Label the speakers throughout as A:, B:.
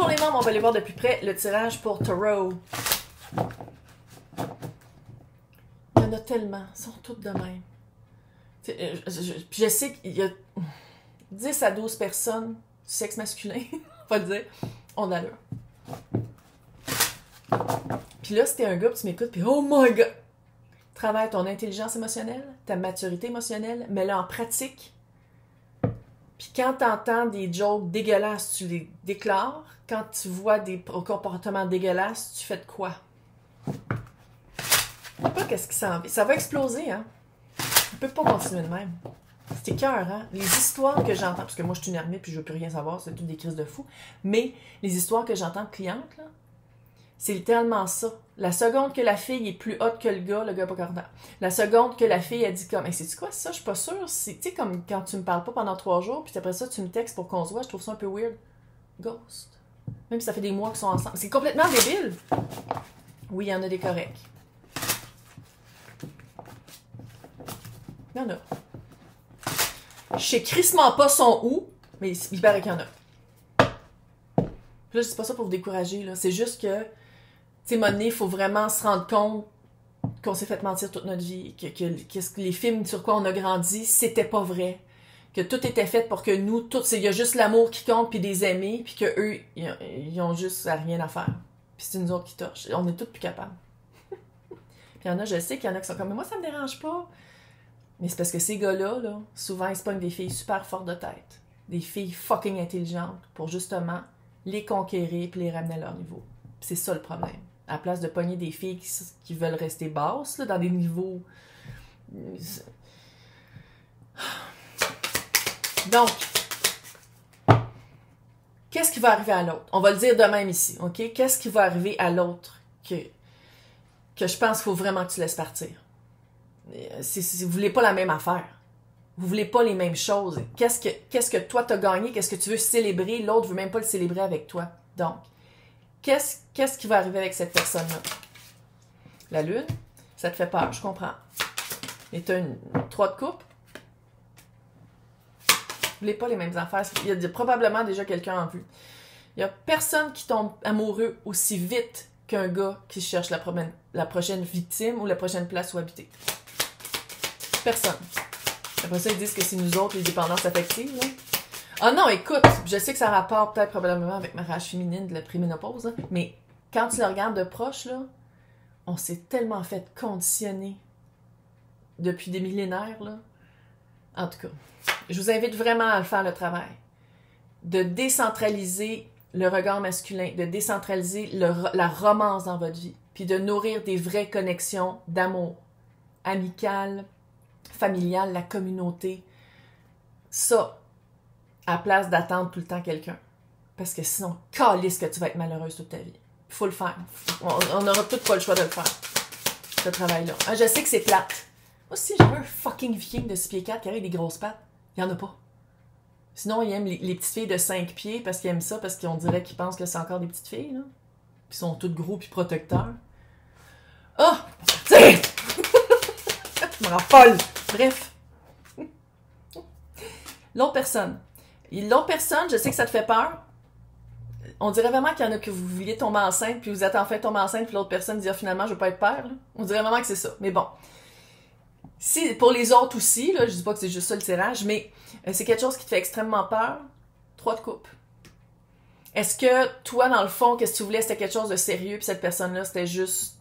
A: Bonjour les membres, on va aller voir de plus près le tirage pour Tarot. Il y en a tellement, ils sont toutes de même. Je sais qu'il y a 10 à 12 personnes du sexe masculin, on va le dire, on a l'heure. Puis là, c'était un gars, puis tu m'écoutes, puis oh my god! Travaille ton intelligence émotionnelle, ta maturité émotionnelle, mets-le en pratique. Puis quand tu entends des jokes dégueulasses, tu les déclares. Quand tu vois des comportements dégueulasses, tu fais de quoi? Je sais pas qu'est-ce qui s'en vient. Ça va exploser, hein? On peut pas continuer de même. C'est écœurant. Les histoires que j'entends, parce que moi je suis une ermite puis je veux plus rien savoir, c'est toutes des crises de fou, mais les histoires que j'entends de clientes, là, c'est littéralement ça. La seconde que la fille est plus haute que le gars pas content. La seconde que la fille a dit comme, hey, c'est-tu quoi ça? Je suis pas sûre. Tu sais, comme quand tu me parles pas pendant 3 jours, puis après ça, tu me textes pour qu'on se voit, je trouve ça un peu weird. Ghost. Même si ça fait des mois qu'ils sont ensemble. C'est complètement débile. Oui, il y en a des corrects. Il y en a. Je sais crissement pas son où, mais il paraît qu'il y en a. Puis là, je dis pas ça pour vous décourager, là. C'est juste que, tu sais, Monet, il faut vraiment se rendre compte qu'on s'est fait mentir toute notre vie, que les films sur quoi on a grandi, c'était pas vrai. Que tout était fait pour que nous, il y a juste l'amour qui compte, puis des aimés, puis que eux, ils ont juste rien à faire. Puis c'est nous autres qui torchent. On est tous plus capables. Puis il y en a, je sais qu'il y en a qui sont comme, mais moi, ça me dérange pas. Mais c'est parce que ces gars-là, là, souvent, ils se pognent des filles super fortes de tête. Des filles fucking intelligentes pour justement les conquérir puis les ramener à leur niveau. Puis c'est ça le problème. À la place de pogner des filles qui veulent rester basses, là, dans des niveaux... Donc, qu'est-ce qui va arriver à l'autre? On va le dire de même ici, OK? Qu'est-ce qui va arriver à l'autre que je pense qu'il faut vraiment que tu laisses partir? Si vous voulez pas la même affaire, vous voulez pas les mêmes choses, qu'est-ce que toi t'as gagné, qu'est-ce que tu veux célébrer, l'autre veut même pas le célébrer avec toi. Donc, qu'est-ce qui va arriver avec cette personne-là? La lune, ça te fait peur, je comprends. Mais t'as une 3 de coupe. Vous voulez pas les mêmes affaires. Il y a probablement déjà quelqu'un en vue. Il y a personne qui tombe amoureux aussi vite qu'un gars qui cherche la prochaine victime ou la prochaine place où habiter. Personne. Après ça, ils disent que c'est nous autres, les dépendances affectives. Là. Ah non, écoute, je sais que ça rapporte peut-être probablement avec ma rage féminine de la préménopause, là, mais quand tu le regardes de proche, là, on s'est tellement fait conditionner depuis des millénaires, là. En tout cas, je vous invite vraiment à le faire le travail. De décentraliser le regard masculin, de décentraliser la romance dans votre vie, puis de nourrir des vraies connexions d'amour, amicales, familiales, la communauté. Ça, à place d'attendre tout le temps quelqu'un. Parce que sinon, calisse que tu vas être malheureuse toute ta vie. Il faut le faire. On n'aura tout pas le choix de le faire. Ce travail-là. Ah, je sais que c'est plate. Moi aussi, j'avais un fucking viking de 6 pieds 4 qui avait des grosses pattes. Il n'y en a pas. Sinon, ils aiment les petites filles de 5 pieds parce qu'ils aiment ça, parce qu'on dirait qu'ils pensent que c'est encore des petites filles, là. Puis ils sont toutes gros puis protecteurs. Oh! Je me rends folle! Bref. L'autre personne. L'autre personne, je sais que ça te fait peur. On dirait vraiment qu'il y en a que vous vouliez tomber enceinte, puis vous êtes enfin tombé enceinte, puis l'autre personne dit finalement, je veux pas être père. Là. On dirait vraiment que c'est ça. Mais bon. Si, pour les autres aussi, là, je dis pas que c'est juste ça le tirage, mais c'est quelque chose qui te fait extrêmement peur. 3 de coupe. Est-ce que toi, dans le fond, qu'est-ce que tu voulais, c'était quelque chose de sérieux, puis cette personne-là, c'était juste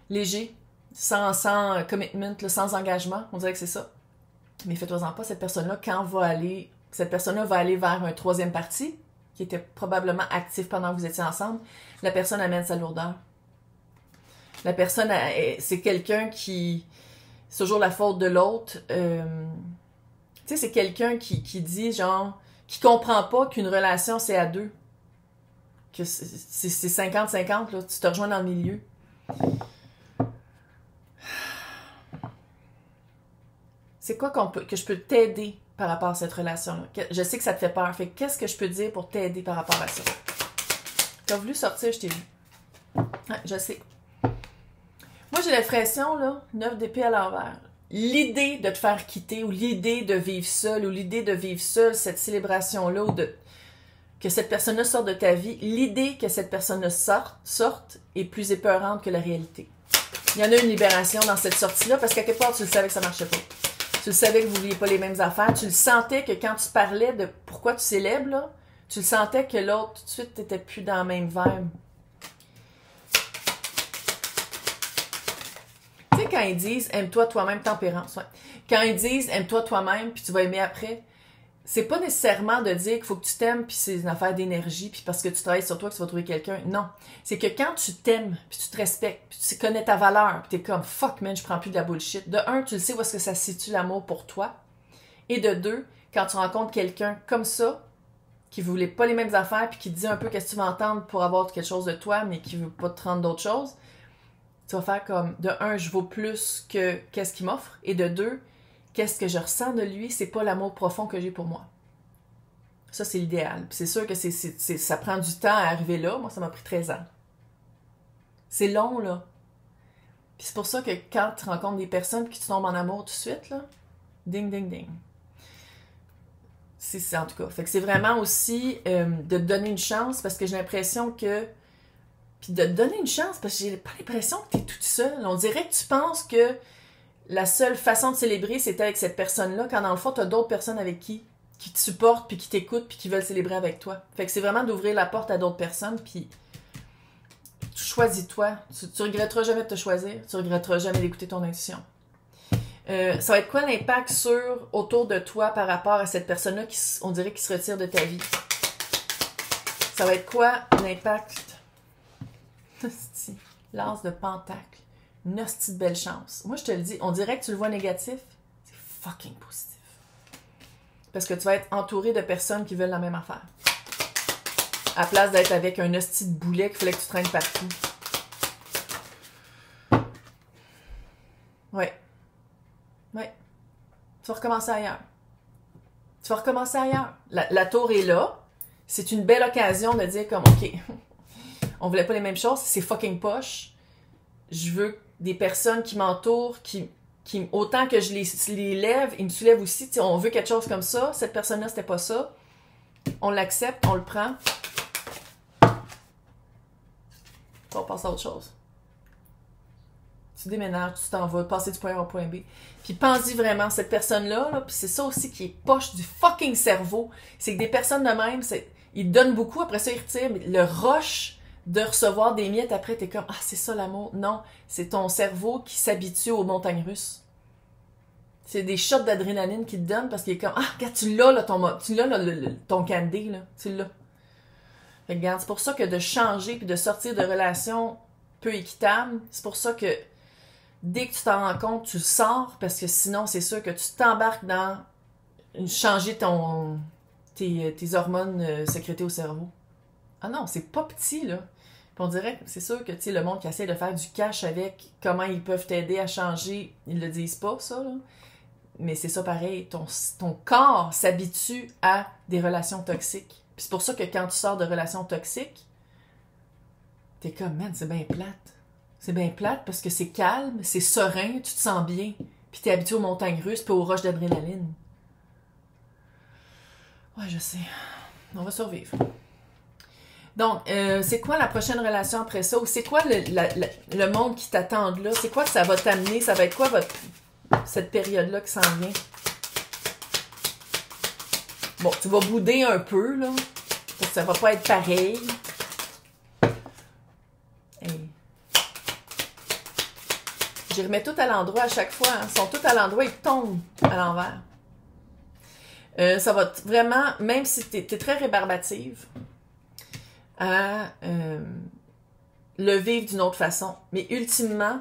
A: léger, sans commitment, là, sans engagement? On dirait que c'est ça. Mais faites-toi-en pas, cette personne-là, cette personne-là va aller vers un 3e parti, qui était probablement actif pendant que vous étiez ensemble. La personne amène sa lourdeur. La personne, c'est quelqu'un qui... C'est toujours la faute de l'autre. Tu sais, c'est quelqu'un qui dit, genre, qui comprend pas qu'une relation, c'est à 2. Que c'est 50-50, là. Tu te rejoins dans le milieu. C'est quoi que je peux t'aider par rapport à cette relation-là? Je sais que ça te fait peur. Fait qu'est-ce que je peux dire pour t'aider par rapport à ça? Tu as voulu sortir, je t'ai vu. Ouais, je sais. Moi, j'ai l'impression, là, 9 d'épée à l'envers. L'idée de te faire quitter ou l'idée de vivre seul ou l'idée de vivre seul cette célébration-là ou de... que cette personne-là sorte de ta vie, l'idée que cette personne-là sorte est plus épeurante que la réalité. Il y en a une libération dans cette sortie-là parce qu'à quelque part, tu le savais que ça marchait pas. Tu le savais que vous ne vouliez pas les mêmes affaires. Tu le sentais que quand tu parlais de pourquoi tu célèbres, là, tu le sentais que l'autre, tout de suite, tu n'étais plus dans la même vibe. Tu sais, quand ils disent « aime-toi toi-même, tempérance ouais. », quand ils disent « aime-toi toi-même, puis tu vas aimer après », c'est pas nécessairement de dire qu'il faut que tu t'aimes, puis c'est une affaire d'énergie, puis parce que tu travailles sur toi que tu vas trouver quelqu'un. Non. C'est que quand tu t'aimes, puis tu te respectes, puis tu connais ta valeur, puis t'es comme « fuck man, je prends plus de la bullshit ». De un, tu le sais où est-ce que ça se situe l'amour pour toi. Et de deux, quand tu rencontres quelqu'un comme ça, qui ne voulait pas les mêmes affaires, puis qui te dit un peu qu'est-ce que tu vas entendre pour avoir quelque chose de toi, mais qui veut pas te rendre d'autres choses, tu vas faire comme, de un, je vaux plus que qu'est-ce qu'il m'offre, et de deux, qu'est-ce que je ressens de lui, c'est pas l'amour profond que j'ai pour moi. Ça, c'est l'idéal. Puis c'est sûr que ça prend du temps à arriver là. Moi, ça m'a pris 13 ans. C'est long, là. Puis c'est pour ça que quand tu rencontres des personnes qui tu tombes en amour tout de suite, là, ding, ding, ding. C'est en tout cas. Fait que c'est vraiment aussi de te donner une chance parce que j'ai l'impression que... Puis de te donner une chance parce que j'ai pas l'impression que t'es toute seule. On dirait que tu penses que la seule façon de célébrer, c'est avec cette personne-là, quand dans le fond, t'as d'autres personnes avec qui te supportent, puis qui t'écoutent, puis qui veulent célébrer avec toi. Fait que c'est vraiment d'ouvrir la porte à d'autres personnes, puis choisis-toi. Tu regretteras jamais de te choisir, tu regretteras jamais d'écouter ton intuition. Ça va être quoi l'impact autour de toi par rapport à cette personne-là qui, on dirait, qui se retire de ta vie? Ça va être quoi l'impact? L'as de pentacle. Une hostie de belle chance. Moi, je te le dis, on dirait que tu le vois négatif. C'est fucking positif. Parce que tu vas être entouré de personnes qui veulent la même affaire. À place d'être avec un hostie de boulet qu'il fallait que tu traînes partout. Ouais. Ouais. Tu vas recommencer ailleurs. Tu vas recommencer ailleurs. La tour est là. C'est une belle occasion de dire comme, OK, on voulait pas les mêmes choses, c'est fucking poche. Je veux des personnes qui m'entourent, qui autant que je les lève, ils me soulèvent aussi. T'sais, on veut quelque chose comme ça. Cette personne-là, c'était pas ça. On l'accepte, on le prend. On passe à autre chose. Tu déménages, tu t'en vas, passer du point A au point B. Puis pense-y vraiment, cette personne-là, là, puis c'est ça aussi qui est poche du fucking cerveau. C'est que des personnes de même, ils donnent beaucoup, après ça ils retirent, mais le rush de recevoir des miettes, après t'es comme, ah c'est ça l'amour. Non, c'est ton cerveau qui s'habitue aux montagnes russes. C'est des shots d'adrénaline qui te donnent parce qu'il est comme, ah regarde, tu l'as là, ton candy, là, tu l'as. Fait que regarde, c'est pour ça que de changer puis de sortir de relations peu équitables, c'est pour ça que dès que tu t'en rends compte, tu sors, parce que sinon, c'est sûr que tu t'embarques dans changer tes hormones sécrétées au cerveau. Ah non, c'est pas petit, là. Puis on dirait que c'est sûr que, tu sais, le monde qui essaie de faire du cash avec comment ils peuvent t'aider à changer, ils le disent pas, ça, là. Mais c'est ça pareil, ton corps s'habitue à des relations toxiques. Puis c'est pour ça que quand tu sors de relations toxiques, t'es comme, man, c'est bien plate. C'est bien plate parce que c'est calme, c'est serein, tu te sens bien. Puis t'es habitué aux montagnes russes puis aux roches d'adrénaline. Ouais, je sais. On va survivre. Donc, c'est quoi la prochaine relation après ça? Ou c'est quoi le monde qui t'attend là? C'est quoi que ça va t'amener? Ça va être quoi cette période-là qui s'en vient? Bon, tu vas bouder un peu, là. Parce que ça va pas être pareil. Hey. J'y remets tout à l'endroit à chaque fois. Hein. Ils sont tous à l'endroit, ils tombent à l'envers. Ça va vraiment, même si t'es très rébarbative, à le vivre d'une autre façon. Mais ultimement,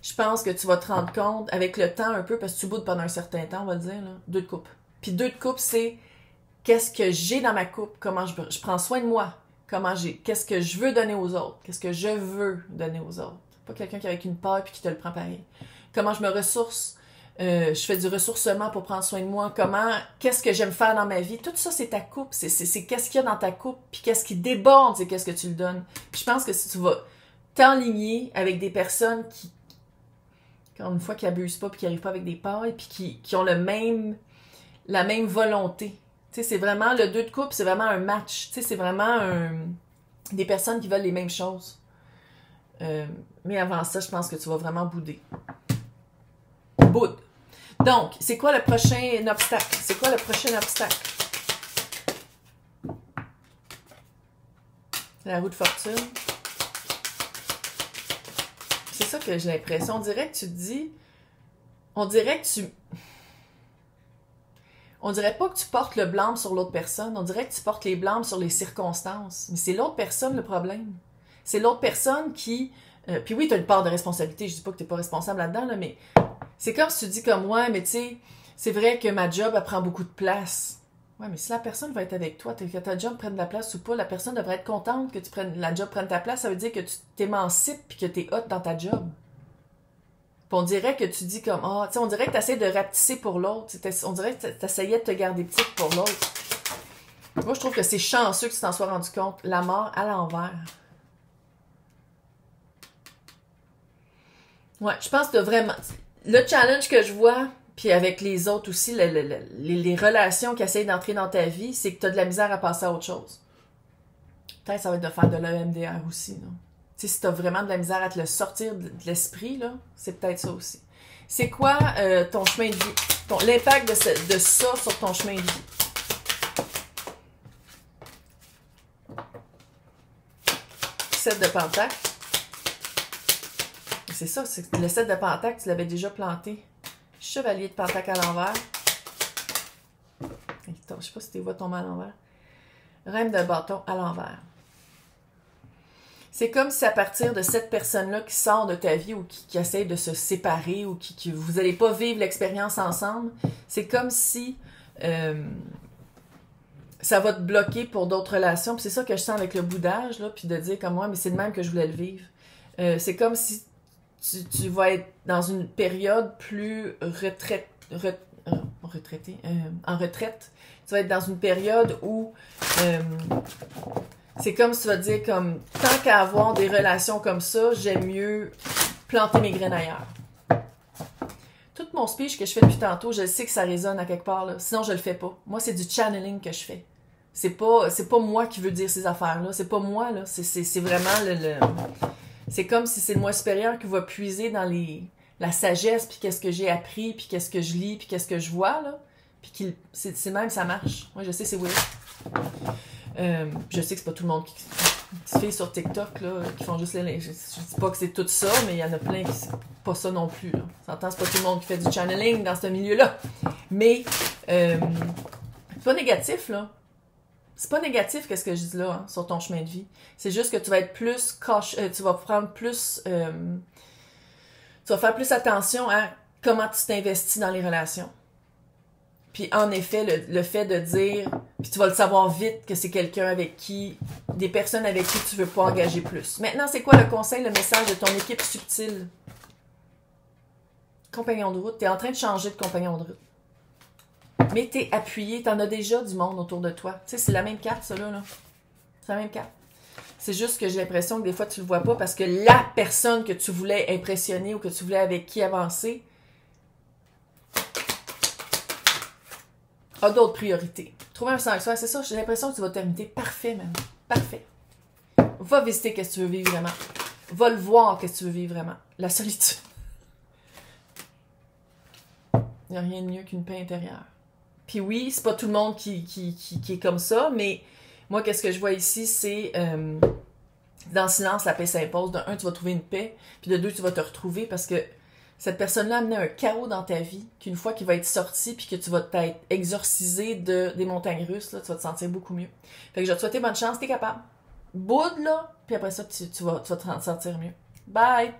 A: je pense que tu vas te rendre compte avec le temps un peu, parce que tu boudes pendant un certain temps, on va le dire, là, 2 de coupe. Puis 2 de coupe, c'est qu'est-ce que j'ai dans ma coupe, comment je prends soin de moi, qu'est-ce que je veux donner aux autres, qu'est-ce que je veux donner aux autres. Pas quelqu'un qui est avec une peur puis qui te le prend pareil. Comment je me ressource, je fais du ressourcement pour prendre soin de moi, qu'est-ce que j'aime faire dans ma vie. Tout ça, c'est ta coupe, c'est qu'est-ce qu'il y a dans ta coupe, puis qu'est-ce qui déborde, c'est qu'est-ce que tu le donnes. Puis je pense que si tu vas t'enligner avec des personnes qui, encore une fois, qui abusent pas puis qui arrivent pas avec des pailles puis qui ont la même volonté Tu sais, c'est vraiment, le 2 de coupe, c'est vraiment un match. Tu sais, c'est vraiment des personnes qui veulent les mêmes choses. Mais avant ça, je pense que tu vas vraiment bouder. Boude. Donc, c'est quoi le prochain obstacle? C'est quoi le prochain obstacle? La roue de fortune. C'est ça que j'ai l'impression. On dirait que tu te dis... On dirait pas que tu portes le blâme sur l'autre personne. On dirait que tu portes les blâmes sur les circonstances. Mais c'est l'autre personne le problème. C'est l'autre personne qui... puis oui, tu as une part de responsabilité. Je dis pas que tu n'es pas responsable là-dedans, là, mais c'est comme si tu dis comme moi, mais tu sais, c'est vrai que ma job, elle prend beaucoup de place. Ouais, mais si la personne va être avec toi, que ta job prenne de la place ou pas, la personne devrait être contente que la job prenne ta place. Ça veut dire que tu t'émancipes puis que tu es hot dans ta job. Puis on dirait que tu dis comme, tu sais, on dirait que tu essaies de rapetisser pour l'autre. On dirait que tu essayais de te garder petite pour l'autre. Moi, je trouve que c'est chanceux que tu t'en sois rendu compte. La mort à l'envers. Ouais, je pense que vraiment... Le challenge que je vois, puis avec les autres aussi, les relations qui essayent d'entrer dans ta vie, c'est que tu as de la misère à passer à autre chose. Peut-être ça va être de faire de l'EMDR aussi, là. Tu sais, si tu as vraiment de la misère à te le sortir de l'esprit, là, c'est peut-être ça aussi. C'est quoi ton chemin de vie? L'impact de ça sur ton chemin de vie? Sept de Pentacle. C'est ça, le 7 de Pentacle, tu l'avais déjà planté. Chevalier de Pentacle à l'envers. Je sais pas si tu vois tomber à l'envers. Reine de bâton à l'envers. C'est comme si à partir de cette personne-là qui sort de ta vie ou qui essaie de se séparer ou qui vous n'allez pas vivre l'expérience ensemble, c'est comme si ça va te bloquer pour d'autres relations. Puis c'est ça que je sens avec le boudage, là, puis de dire comme moi, mais c'est de même que je voulais le vivre. C'est comme si tu vas être dans une période plus en retraite. Tu vas être dans une période où c'est comme si tu vas te dire comme tant qu'à avoir des relations comme ça, j'aime mieux planter mes graines ailleurs. Tout mon speech que je fais depuis tantôt, je sais que ça résonne à quelque part, là. Sinon je le fais pas. Moi, c'est du channeling que je fais. C'est pas moi qui veux dire ces affaires-là. C'est pas moi, là. C'est vraiment c'est comme si c'est le moi supérieur qui va puiser dans la sagesse, puis qu'est-ce que j'ai appris, puis qu'est-ce que je lis, puis qu'est-ce que je vois, là. Puis c'est même, ça marche. Moi, je sais, c'est weird. Je sais que c'est pas tout le monde qui se fait sur TikTok, là, qui font juste je dis pas que c'est tout ça, mais il y en a plein qui c'est pas ça non plus, là. S'entend, c'est pas tout le monde qui fait du channeling dans ce milieu-là. Mais, c'est pas négatif, là. C'est pas négatif qu'est-ce que je dis là, hein, sur ton chemin de vie. C'est juste que tu vas être plus tu vas prendre plus tu vas faire plus attention à comment tu t'investis dans les relations. Puis en effet, le fait de dire, puis tu vas le savoir vite que c'est quelqu'un avec qui, des personnes avec qui tu veux pas engager plus. Maintenant, c'est quoi le conseil, le message de ton équipe subtile? Compagnon de route, t'es en train de changer de compagnon de route. Mais t'es appuyé, t'en as déjà du monde autour de toi. Tu sais, c'est la même carte, ça, là. C'est la même carte. C'est juste que j'ai l'impression que des fois, tu le vois pas parce que la personne que tu voulais impressionner ou que tu voulais avec qui avancer a d'autres priorités. Trouver un sanctuaire, c'est ça, j'ai l'impression que tu vas terminer parfait, même. Parfait. Va visiter qu'est-ce que tu veux vivre vraiment. Va le voir qu'est-ce que tu veux vivre vraiment. La solitude. Il n'y a rien de mieux qu'une paix intérieure. Puis oui, c'est pas tout le monde qui est comme ça, mais moi, qu'est-ce que je vois ici, c'est dans le silence, la paix s'impose. De un, tu vas trouver une paix, puis de deux, tu vas te retrouver parce que cette personne-là a amené un chaos dans ta vie, qu'une fois qu'il va être sorti, puis que tu vas t'être exorcisé des montagnes russes, là, tu vas te sentir beaucoup mieux. Fait que je vais te souhaiter bonne chance, t'es capable. Boude, là, puis après ça, tu vas te sentir mieux. Bye!